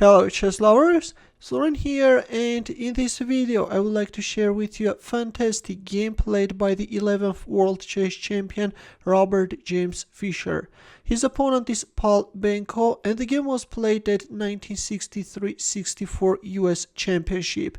Hello chess lovers, Soren here, and in this video I would like to share with you a fantastic game played by the 11th world chess champion Robert James Fischer. His opponent is Pal Benko, and the game was played at 1963-64 US Championship.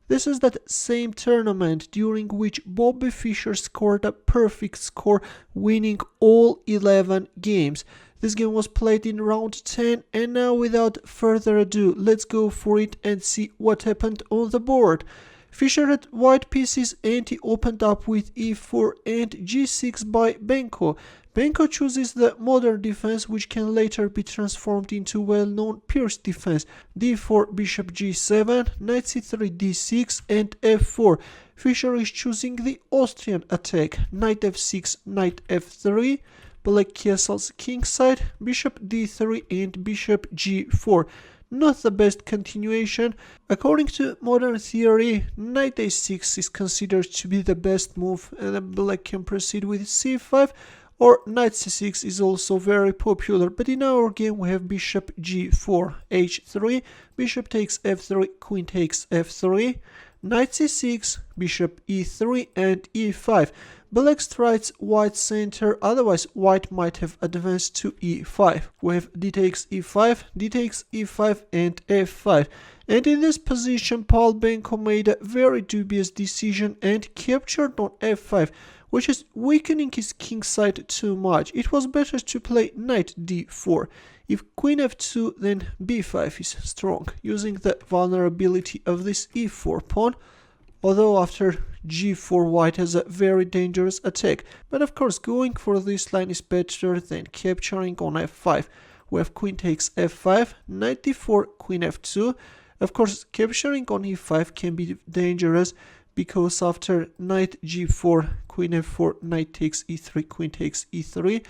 This is that same tournament during which Bobby Fischer scored a perfect score, winning all 11 games. This game was played in round 10, and now without further ado, let's go for it and see what happened on the board. Fischer had white pieces and he opened up with e4 and g6 by Benko. Benko chooses the modern defense, which can later be transformed into well-known Pirc defense. d4, bishop g7, knight c3, d6 and f4. Fischer is choosing the Austrian attack, knight f6, knight f3. Black castles kingside, bishop d3 and bishop g4. Not the best continuation. According to modern theory, knight a6 is considered to be the best move, and then black can proceed with c5, or knight c6 is also very popular, but in our game we have bishop g4, h3, bishop takes f3, queen takes f3, knight c6, bishop e3 and e5. Black strikes white center, otherwise white might have advanced to e5. We have d takes e5, d takes e5 and f5. And in this position Pal Benko made a very dubious decision and captured on f5, which is weakening his king side too much. It was better to play knight d4. If queen f2, then b5 is strong, using the vulnerability of this e4 pawn. Although after g4 white has a very dangerous attack, but of course going for this line is better than capturing on f5. We have queen takes f5, knight d4, queen f2. Of course capturing on e5 can be dangerous, because after knight g4, queen f4, knight takes e3, queen takes e3,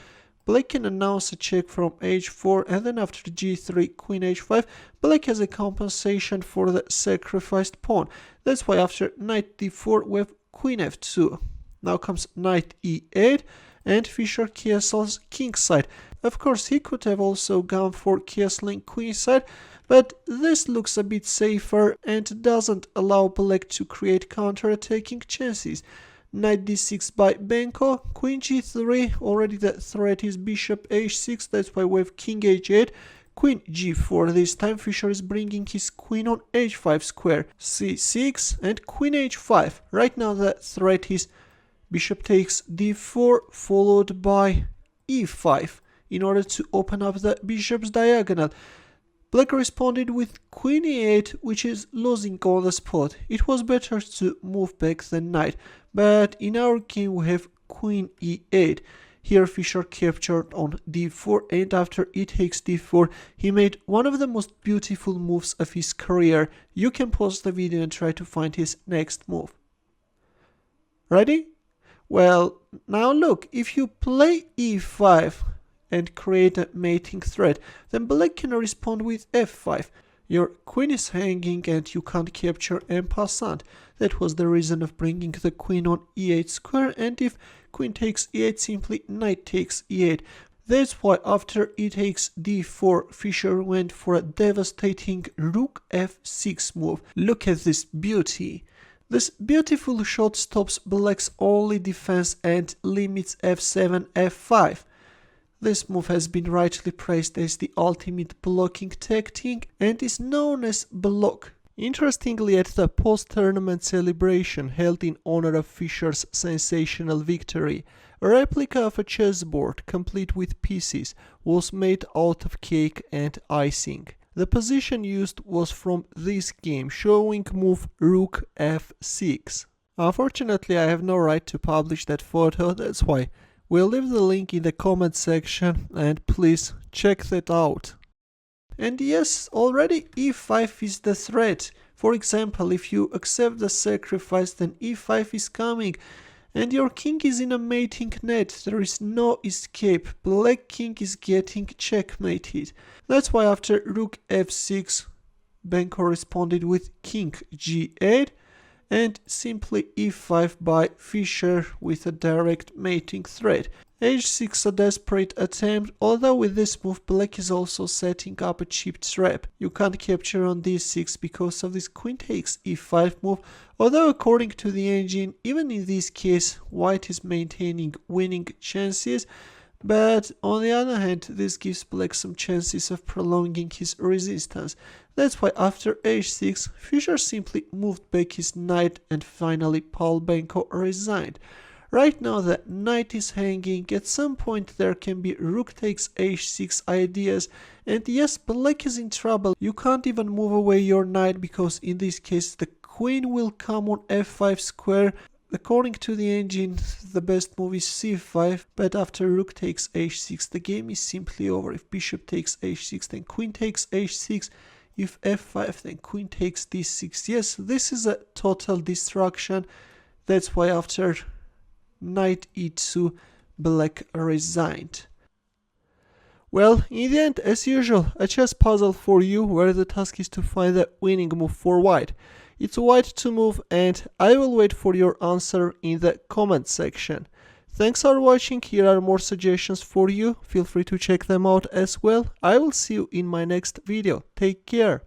black can announce a check from h4, and then after g3, queen h5, black has a compensation for the sacrificed pawn. That's why after knight d4 we have queen f2. Now comes knight e8 and Fischer castles kingside. Of course he could have also gone for castling queenside, but this looks a bit safer and doesn't allow black to create counter-attacking chances. Knight d6 by Benko, queen g3, already the threat is bishop h6, that's why we have king h8, queen g4, this time Fischer is bringing his queen on h5 square, c6 and queen h5. Right now the threat is bishop takes d4 followed by e5 in order to open up the bishop's diagonal. Black responded with queen e8, which is losing on the spot. It was better to move back than knight, but in our game we have queen e8. Here Fischer captured on d4, and after e takes d4 he made one of the most beautiful moves of his career. You can pause the video and try to find his next move. Ready? Well, now look, if you play e5 and create a mating threat, then black can respond with f5. Your queen is hanging and you can't capture en passant. That was the reason of bringing the queen on e8 square, and if queen takes e8, simply knight takes e8. That's why after e takes d4, Fischer went for a devastating rook f6 move. Look at this beauty. This beautiful shot stops black's only defense and limits f7, f5. This move has been rightly praised as the ultimate blocking tactic and is known as block. Interestingly, at the post-tournament celebration held in honor of Fischer's sensational victory, a replica of a chessboard, complete with pieces, was made out of cake and icing. The position used was from this game, showing move rook f6. Unfortunately, I have no right to publish that photo, that's why we'll leave the link in the comment section and please check that out. And yes, already e5 is the threat. For example, if you accept the sacrifice, then e5 is coming and your king is in a mating net. There is no escape. Black king is getting checkmated. That's why after rook f6, Benko responded with king g8 and simply e5 by Fischer with a direct mating threat. h6 a desperate attempt, although with this move black is also setting up a cheap trap. You can't capture on d6 because of this queen takes e5 move, although according to the engine, even in this case, white is maintaining winning chances. But on the other hand, this gives black some chances of prolonging his resistance. That's why after h6, Fischer simply moved back his knight and finally Pal Benko resigned. Right now the knight is hanging, at some point there can be rook takes h6 ideas, and yes, black is in trouble. You can't even move away your knight because in this case the queen will come on f5 square. According to the engine, the best move is c5, but after rook takes h6, the game is simply over. If bishop takes h6, then queen takes h6. If f5, then queen takes d6. Yes, this is a total destruction. That's why after knight e2, black resigned. Well, in the end, as usual, a chess puzzle for you where the task is to find the winning move for white. It's white to move, and I will wait for your answer in the comment section. Thanks for watching. Here are more suggestions for you. Feel free to check them out as well. I will see you in my next video. Take care.